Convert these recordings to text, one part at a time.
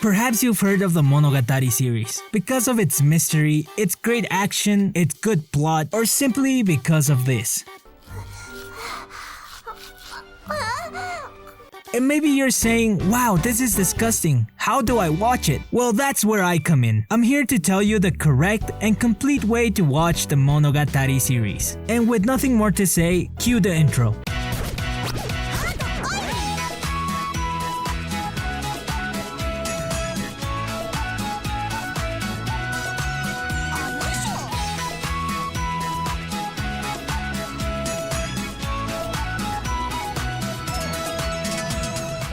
Perhaps you've heard of the Monogatari series because of its mystery, its great action, its good plot, or simply because of this. And maybe you're saying, wow, this is disgusting. How do I watch it? Well, that's where I come in. I'm here to tell you the correct and complete way to watch the Monogatari series. And with nothing more to say, cue the intro.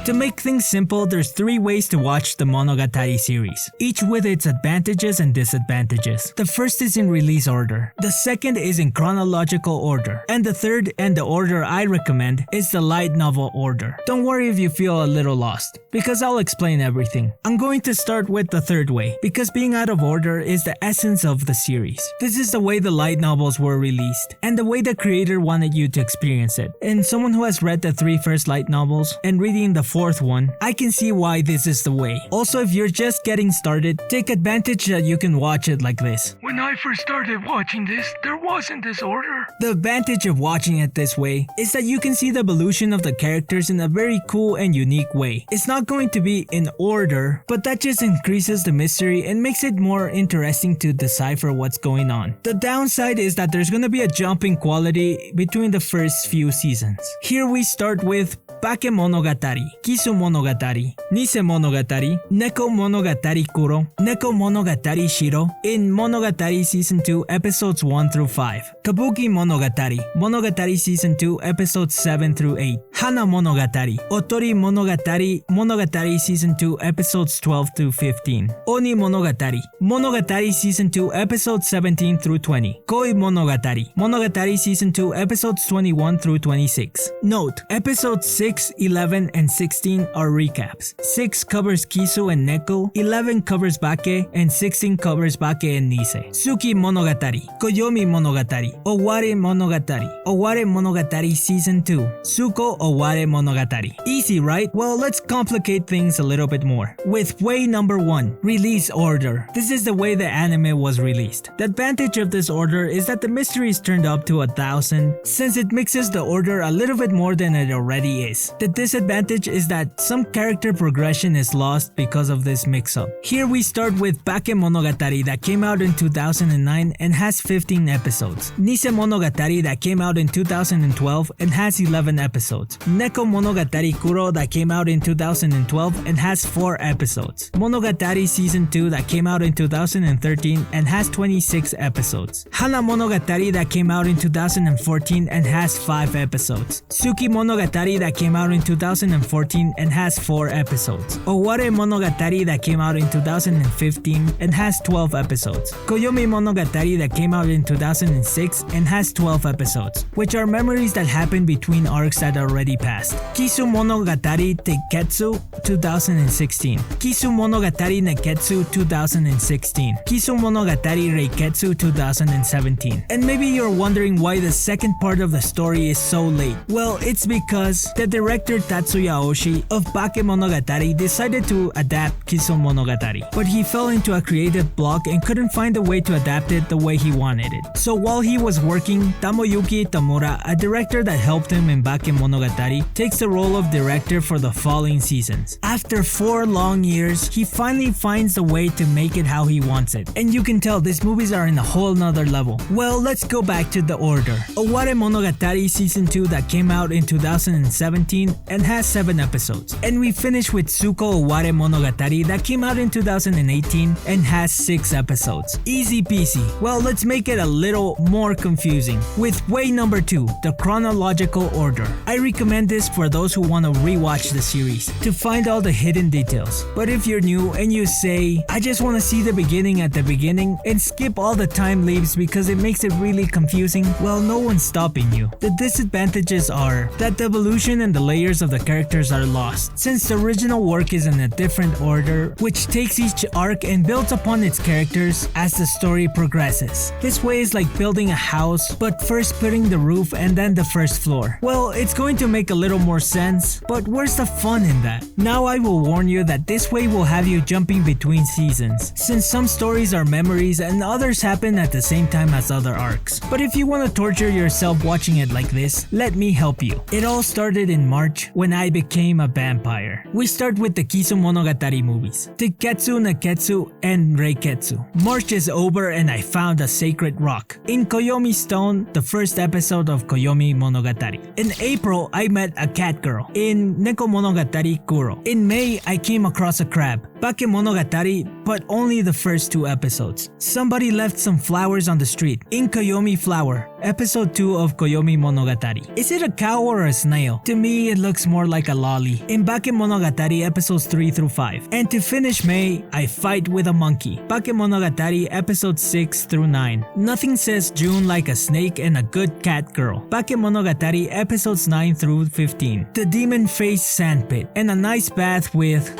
To make things simple, there's 3 ways to watch the Monogatari series, each with its advantages and disadvantages. The first is in release order, the second is in chronological order, and the third, and the order I recommend, is the light novel order. Don't worry if you feel a little lost, because I'll explain everything. I'm going to start with the third way, because being out of order is the essence of the series. This is the way the light novels were released, and the way the creator wanted you to experience it. And someone who has read the 3 first light novels, and reading the 4th one, I can see why this is the way. Also, if you're just getting started, take advantage that you can watch it like this. When I first started watching this, there wasn't this order. The advantage of watching it this way is that you can see the evolution of the characters in a very cool and unique way. It's not going to be in order, but that just increases the mystery and makes it more interesting to decipher what's going on. The downside is that there's gonna be a jump in quality between the first few seasons. Here we start with Bakemonogatari, Kisu Monogatari, Nise Monogatari, Neko Monogatari Kuro, Neko Monogatari Shiro in Monogatari Season 2 Episodes 1 through 5, Kabuki Monogatari, Monogatari Season 2 Episodes 7 through 8, Hana Monogatari, Otori Monogatari, Monogatari Season 2 Episodes 12 through 15, Oni Monogatari, Monogatari Season 2 Episodes 17 through 20, Koi Monogatari, Monogatari Season 2 Episodes 21 through 26. Note, Episodes 6, 11, and 16 are recaps. 6 covers Kisu and Neko, 11 covers Bake, and 16 covers Bake and Nise. Suki Monogatari, Koyomi Monogatari, Oware Monogatari, Oware Monogatari Season 2, Suko Oware Monogatari. Easy, right? Well, let's complicate things a little bit more. With way number 1, release order. This is the way the anime was released. The advantage of this order is that the mystery is turned up to 1000, since it mixes the order a little bit more than it already is. The disadvantage is that some character progression is lost because of this mix-up. Here we start with Bakemonogatari that came out in 2009 and has 15 episodes. Nise Monogatari that came out in 2012 and has 11 episodes. Neko Monogatari Kuro that came out in 2012 and has 4 episodes. Monogatari Season 2 that came out in 2013 and has 26 episodes. Hana Monogatari that came out in 2014 and has 5 episodes. Suki Monogatari that came out in 2014 and has 4 episodes. Oware Monogatari that came out in 2015 and has 12 episodes. Koyomi Monogatari that came out in 2006 and has 12 episodes, which are memories that happen between arcs that already passed. Kisu Monogatari Teiketsu 2016, Kisu Monogatari Neketsu 2016, Kisu Monogatari Reiketsu 2017. And maybe you're wondering why the second part of the story is so late. Well, it's because the director Tatsuya Oshii of Bakemonogatari decided to adapt Kisu Monogatari, but he fell into a creative block and couldn't find a way to adapt it the way he wanted it. So while he was working, Tomoyuki Tamura, a director that helped him in Bakemonogatari, takes the role of director for the following seasons. After 4 long years, he finally finds a way to make it how he wants it. And you can tell these movies are in a whole nother level. Well, let's go back to the order. Oware Monogatari Season 2 that came out in 2017 and has 7 episodes. And we finish with Tsuko Oware Monogatari that came out in 2018 and has 6 episodes. Easy peasy. Well, let's make it a little more confusing. With way number 2, the chronological order. I recommend this for those who want to rewatch the series to find all the hidden details. But if you're new and you say, I just want to see the beginning at the beginning and skip all the time leaps because it makes it really confusing, well, no one's stopping you. The disadvantages are that the evolution and the layers of the characters are lost, since the original work is in a different order, which takes each arc and builds upon its characters as the story progresses. This way is like building a house, but first putting the roof and then the first floor. Well, it's going to make a little more sense, but where's the fun in that? Now I will warn you that this way will have you jumping between seasons, since some stories are memories and others happen at the same time as other arcs. But if you want to torture yourself watching it like this, let me help you. It all started in March when I became a vampire. We start with the Kisu Monogatari movies, Teketsu, Neketsu, and Reiketsu. March is over and I found a sacred rock. In Koyomi Stone, the first episode of Koyomi Monogatari. In April, I met a cat girl in Neko Monogatari Kuro. In May, I came across a crab, Bakemonogatari, but only the first 2 episodes. Somebody left some flowers on the street. In Koyomi Flower, episode 2 of Koyomi Monogatari. Is it a cow or a snail? To me, it looks more like a lolly. In Bakemonogatari, episodes 3 through 5. And to finish May, I fight with a monkey. Bakemonogatari, episodes 6 through 9. Nothing says June like a snake and a good cat girl. Bakemonogatari, episodes 9 through 15. The demon face sandpit and a nice bath with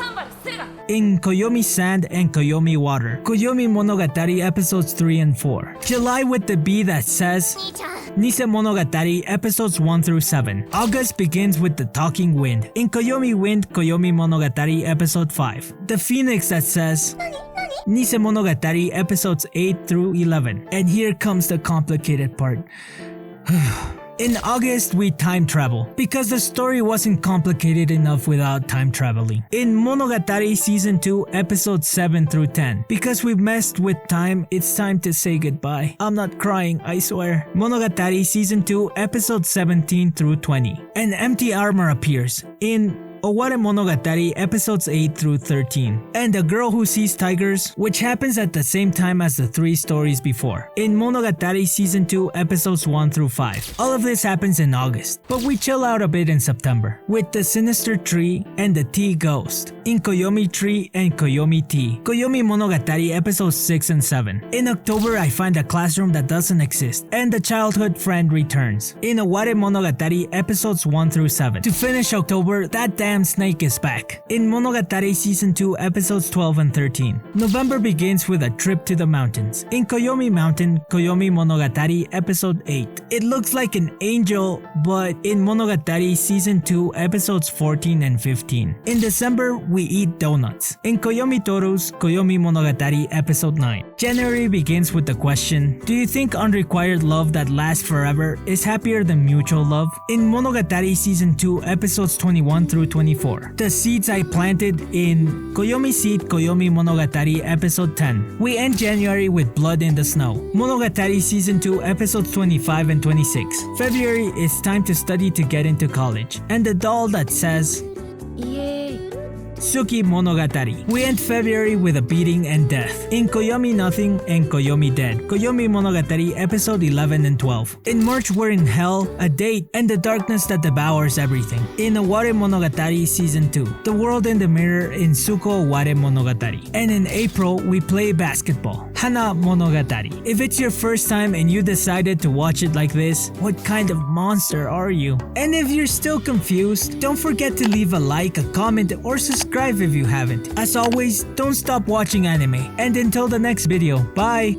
in Koyomi Sand and Koyomi Water. Koyomi Monogatari episodes 3 and 4. July with the bee that says Nise Monogatari episodes 1 through 7. August begins with the talking wind. In Koyomi Wind, Koyomi Monogatari episode 5. The phoenix that says Nise Monogatari episodes 8 through 11. And here comes the complicated part. In August, we time travel, because the story wasn't complicated enough without time traveling. In Monogatari Season 2, Episodes 7 through 10, because we messed with time, it's time to say goodbye. I'm not crying, I swear. Monogatari Season 2, Episodes 17 through 20. An empty armor appears. In Oware Monogatari episodes 8 through 13, and The Girl Who Sees Tigers, which happens at the same time as the 3 stories before, in Monogatari season 2 episodes 1 through 5. All of this happens in August, but we chill out a bit in September, with The Sinister Tree and The Tea Ghost, in Koyomi Tree and Koyomi Tea, Koyomi Monogatari episodes 6 and 7. In October, I find a classroom that doesn't exist, and the childhood friend returns, in Oware Monogatari episodes 1 through 7. To finish October, that damn snake is back, in Monogatari season 2 episodes 12 and 13. November begins with a trip to the mountains, in Koyomi Mountain, Koyomi Monogatari episode 8. It looks like an angel, but in Monogatari season 2 episodes 14 and 15. In December, we eat donuts, in Koyomi Toru's Koyomi Monogatari episode 9. January begins with the question, do you think unrequited love that lasts forever is happier than mutual love? In Monogatari season 2 episodes 21 through 24. The seeds I planted in Koyomi Seed Koyomi Monogatari episode 10. We end January with blood in the snow. Monogatari season 2 episodes 25 and 26. February, it's time to study to get into college. And the doll that says Suki Monogatari. We end February with a beating and death, in Koyomi Nothing and Koyomi Dead, Koyomi Monogatari episode 11 and 12. In March, we're in hell, a date, and the darkness that devours everything, in Oware Monogatari season 2, The World in the Mirror in Suko Oware Monogatari. And in April, we play basketball, Hana Monogatari. If it's your first time and you decided to watch it like this, what kind of monster are you? And if you're still confused, don't forget to leave a like, a comment, or subscribe if you haven't. As always, don't stop watching anime. And until the next video, bye!